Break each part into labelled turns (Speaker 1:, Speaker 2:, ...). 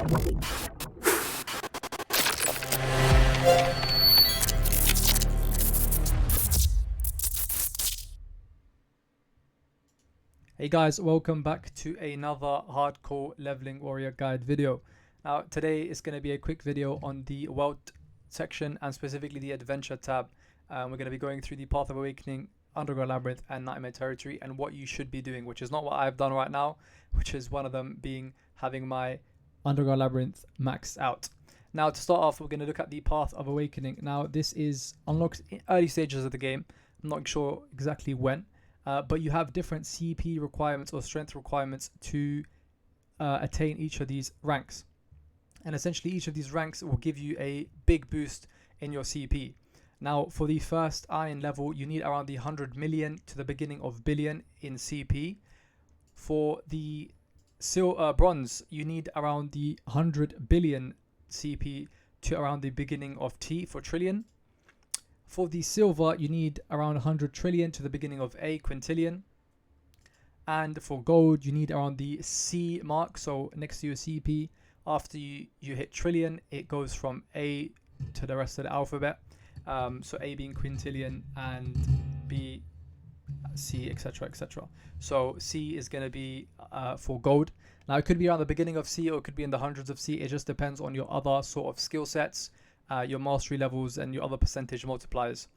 Speaker 1: Hey guys, welcome back to another hardcore leveling warrior guide video. Now today is going to be a quick video on the world section and specifically the adventure tab. We're going to be going through the Path of Awakening, Underground Labyrinth and Nightmare Territory and what you should be doing, which is not what I've done right now, which is one of them being having my Underground Labyrinth maxed out. Now to start off, we're going to look at the Path of Awakening. Now this is unlocked in early stages of the game. I'm not sure exactly when. But you have different CP requirements or strength requirements to attain each of these ranks. And essentially each of these ranks will give you a big boost in your CP. Now for the first iron level, you need around the 100 million to the beginning of billion in CP. For the bronze, you need around the 100 billion CP to around the beginning of T for trillion. For the silver, you need around 100 trillion to the beginning of A quintillion. And for gold, you need around the C mark, so next to your CP. After you hit trillion, it goes from A to the rest of the alphabet. So A being quintillion and B, C, etc, etc. So C is going to be for gold. Now it could be around the beginning of C or it could be in the hundreds of C. It just depends on your other sort of skill sets. Your mastery levels and your other percentage multipliers.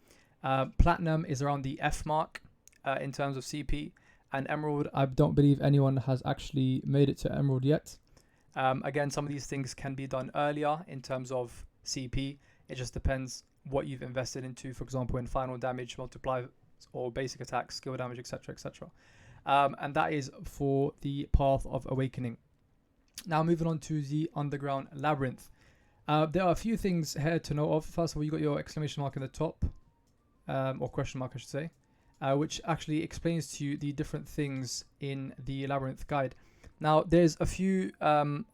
Speaker 1: Platinum is around the F mark in terms of CP, and Emerald, I don't believe anyone has actually made it to Emerald yet. Again, some of these things can be done earlier in terms of CP. It just depends what you've invested into, for example, in final damage multipliers or basic attacks, skill damage, etc, etc. And that is for the Path of Awakening. Now moving on to the Underground Labyrinth. There are a few things here to know of. First of all, you got your exclamation mark in the top, or question mark I should say, which actually explains to you the different things in the Labyrinth guide. Now there's a few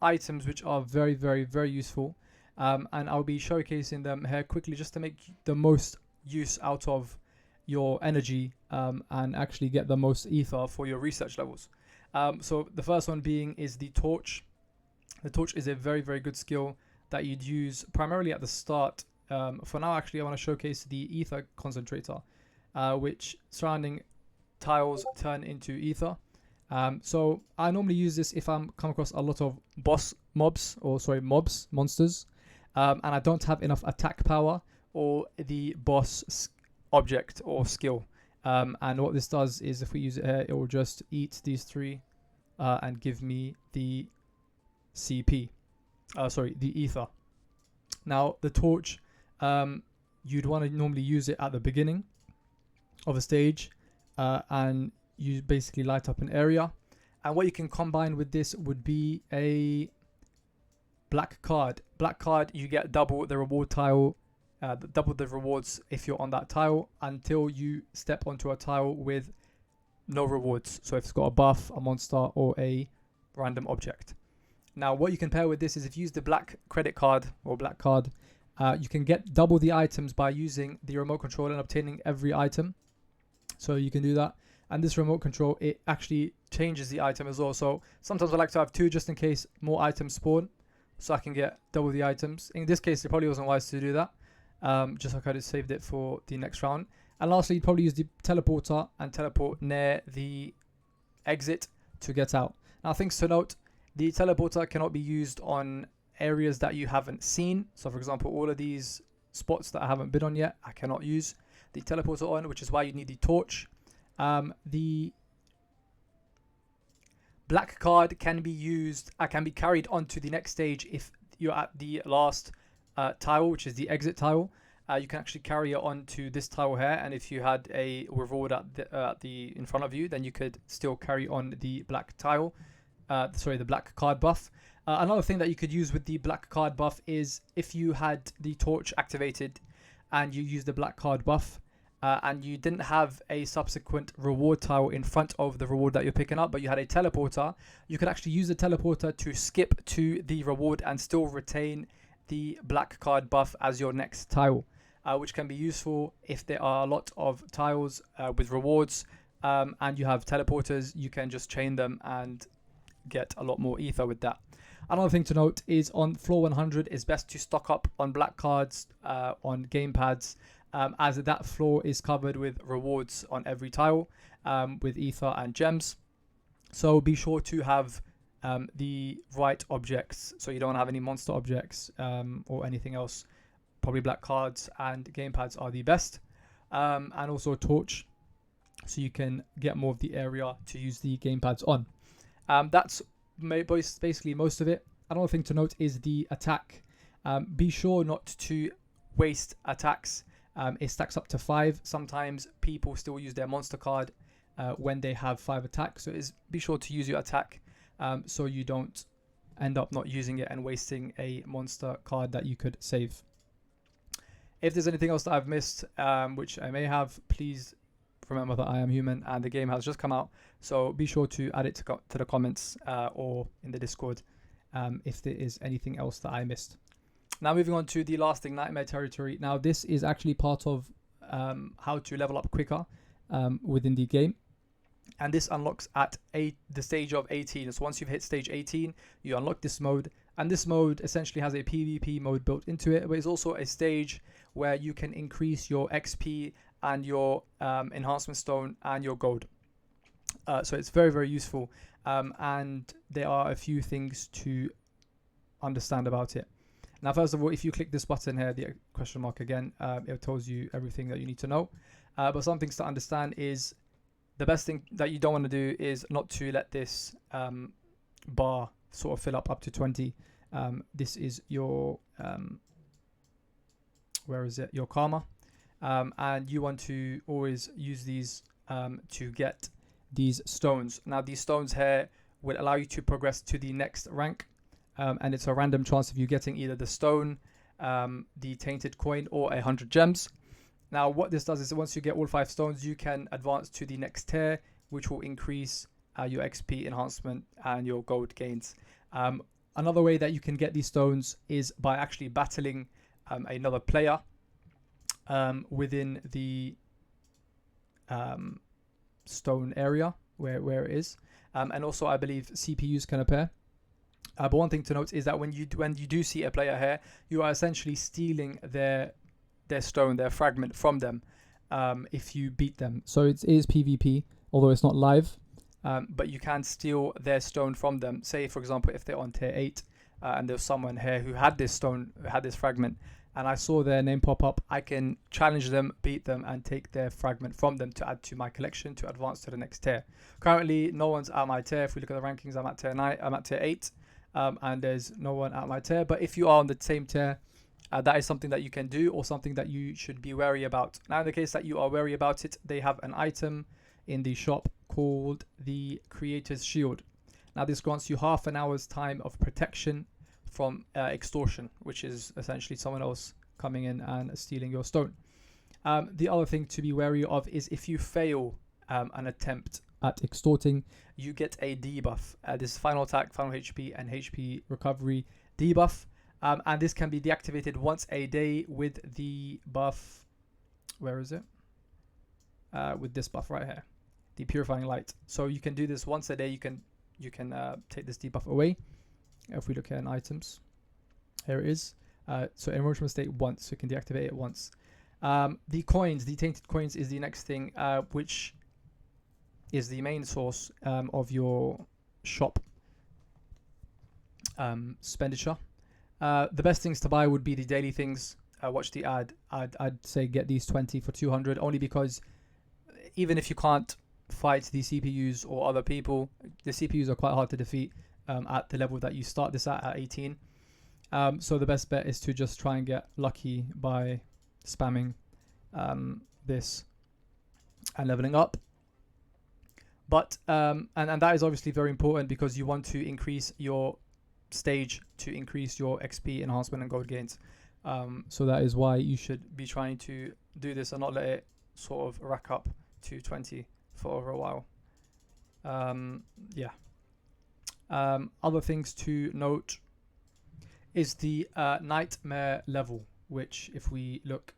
Speaker 1: items which are very, very, very useful, and I'll be showcasing them here quickly just to make the most use out of your energy and actually get the most ether for your research levels. So the first one being is the torch. The torch is a very, very good skill that you'd use primarily at the start. For now, actually, I want to showcase the ether concentrator, which surrounding tiles turn into ether. So I normally use this if I'm come across a lot of monsters, and I don't have enough attack power or the boss object or skill. And what this does is if we use it here, it will just eat these three and give me the CP. The ether. Now the torch, you'd want to normally use it at the beginning of a stage, and you basically light up an area. And what you can combine with this would be a black card. Black card, you get double the reward tile, double the rewards if you're on that tile until you step onto a tile with no rewards. So if it's got a buff, a monster, or a random object. Now, what you can pair with this is if you use the black credit card or black card, you can get double the items by using the remote control and obtaining every item. So you can do that. And this remote control, it actually changes the item as well. So sometimes I like to have two just in case more items spawn, so I can get double the items. In this case, it probably wasn't wise to do that. Just like I just saved it for the next round. And lastly, you'd probably use the teleporter and teleport near the exit to get out. Now, things to note. The teleporter cannot be used on areas that you haven't seen. So for example, all of these spots that I haven't been on yet, I cannot use the teleporter on, which is why you need the torch. The black card can be used, can be carried onto the next stage if you're at the last tile, which is the exit tile. You can actually carry it onto this tile here, and if you had a reward at the in front of you, then you could still carry on the black tile. The black card buff. Another thing that you could use with the black card buff is if you had the torch activated and you use the black card buff and you didn't have a subsequent reward tile in front of the reward that you're picking up, but you had a teleporter, you could actually use the teleporter to skip to the reward and still retain the black card buff as your next tile, which can be useful if there are a lot of tiles with rewards and you have teleporters. You can just chain them and get a lot more ether with that. Another thing to note is on floor 100, it's best to stock up on black cards, on gamepads, as that floor is covered with rewards on every tile, with ether and gems. So be sure to have the right objects, so you don't have any monster objects or anything else. Probably black cards and gamepads are the best, and also a torch, so you can get more of the area to use the gamepads on. That's basically most of it. Another thing to note is the attack. Be sure not to waste attacks. It stacks up to 5. Sometimes people still use their monster card when they have 5 attacks, so be sure to use your attack so you don't end up not using it and wasting a monster card that you could save. If there's anything else that I've missed, which I may have, please remember that I am human and the game has just come out, so be sure to add it to the comments or in the Discord if there is anything else that I missed. Now moving on to the last thing, Nightmare Territory. Now this is actually part of how to level up quicker within the game, and this unlocks at the stage of 18. So once you've hit stage 18, you unlock this mode, and this mode essentially has a PvP mode built into it, but it's also a stage where you can increase your XP and your enhancement stone and your gold. So it's very, very useful, and there are a few things to understand about it. Now, first of all, if you click this button here, the question mark again, it tells you everything that you need to know. But some things to understand is the best thing that you don't want to do is not to let this bar sort of fill up to 20. This is your your karma, and you want to always use these to get these stones. Now these stones here will allow you to progress to the next rank, and it's a random chance of you getting either the stone, the tainted coin, or 100 gems. Now what this does is once you get all 5 stones, you can advance to the next tier, which will increase your XP enhancement and your gold gains. Another way that you can get these stones is by actually battling another player within the stone area where it is, and also I believe CPUs can appear. But one thing to note is that when you do see a player here, you are essentially stealing their stone, their fragment from them, if you beat them. So it is PvP, although it's not live, but you can steal their stone from them. Say for example, if they're on tier 8 and there's someone here who had this stone, had this fragment, and I saw their name pop up, I can challenge them, beat them, and take their fragment from them to add to my collection to advance to the next tier. Currently, no one's at my tier. If we look at the rankings, I'm at tier 9. I'm at tier 8, and there's no one at my tier. But if you are on the same tier, that is something that you can do, or something that you should be wary about. Now, in the case that you are wary about it, they have an item in the shop called the Creator's Shield. Now, this grants you half an hour's time of protection from extortion, which is essentially someone else coming in and stealing your stone. The other thing to be wary of is if you fail an attempt at extorting, you get a debuff. This is final attack, final HP, and HP recovery debuff. And this can be deactivated once a day with the buff. Where is it? With this buff right here, the Purifying Light. So you can do this once a day. You can take this debuff away. If we look at items, here it is. So emotional state once, so you can deactivate it once. The coins, the tainted coins, is the next thing, which is the main source of your shop expenditure. The best things to buy would be the daily things. Watch the ad. I'd say get these 20 for 200, only because even if you can't fight the CPUs or other people, the CPUs are quite hard to defeat at the level that you start this at 18. So the best bet is to just try and get lucky by spamming this and leveling up. But and that is obviously very important because you want to increase your stage to increase your XP enhancement and gold gains. So that is why you should be trying to do this and not let it sort of rack up to 20 for over a while. Other things to note is the nightmare level, which if we look,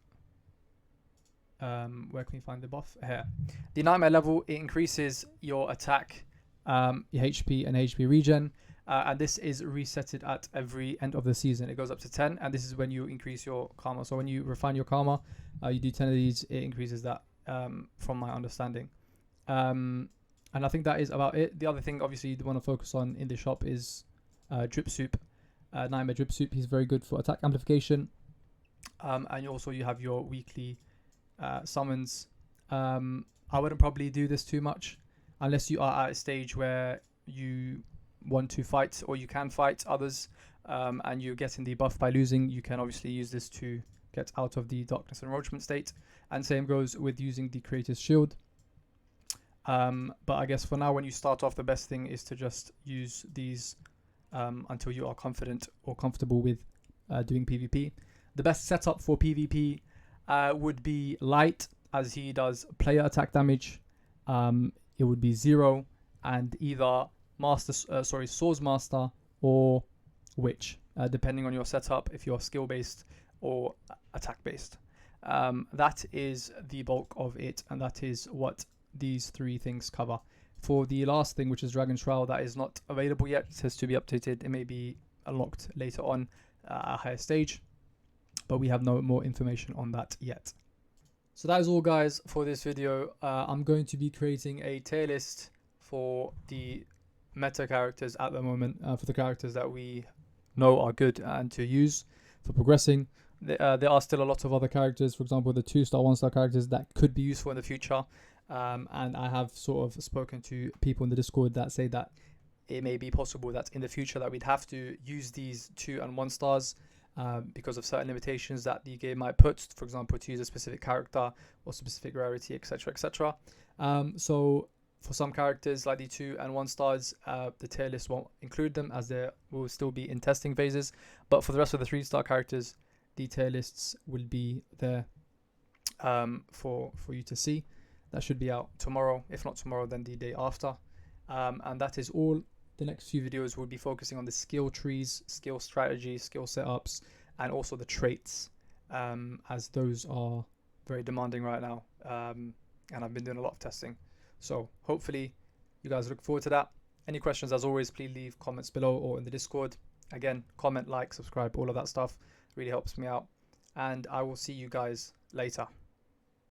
Speaker 1: where can we find the buff? Here. The nightmare level, it increases your attack, your HP and HP regen, and this is resetted at every end of the season. It goes up to 10, and this is when you increase your karma. So when you refine your karma, you do 10 of these, it increases that, from my understanding. And I think that is about it. The other thing, obviously, you want to focus on in the shop is Drip Soup, Nightmare Drip Soup. He's very good for attack amplification. And also you have your weekly summons. I wouldn't probably do this too much unless you are at a stage where you want to fight or you can fight others, and you're getting the buff by losing. You can obviously use this to get out of the darkness enroachment state, and same goes with using the creator's shield. But I guess for now, when you start off, the best thing is to just use these until you are confident or comfortable with doing PvP. The best setup for PvP would be Light, as he does player attack damage. It would be 0 and either Swords Master or Witch, depending on your setup, if you're skill based or attack based. That is the bulk of it, and that is what these 3 things cover. For the last thing, which is Dragon's Trowel, that is not available yet. It has to be updated. It may be unlocked later on at a higher stage, but we have no more information on that yet. So that is all, guys, for this video. I'm going to be creating a tier list for the meta characters at the moment, for the characters that we know are good and to use for progressing. There are still a lot of other characters, for example, the 2-star, 1-star characters that could be useful in the future. And I have sort of spoken to people in the Discord that say that it may be possible that in the future that we'd have to use these 2 and 1 stars because of certain limitations that the game might put, for example, to use a specific character or specific rarity, etc., etc. So for some characters like the 2 and 1 stars, the tier list won't include them, as they will still be in testing phases. But for the rest of the 3-star characters, the tier lists will be there for you to see. That should be out tomorrow. If not tomorrow, then the day after. And that is all. The next few videos will be focusing on the skill trees, skill strategy, skill setups, and also the traits, as those are very demanding right now. And I've been doing a lot of testing. So hopefully you guys look forward to that. Any questions, as always, please leave comments below or in the Discord. Again, comment, like, subscribe, all of that stuff really helps me out. And I will see you guys later.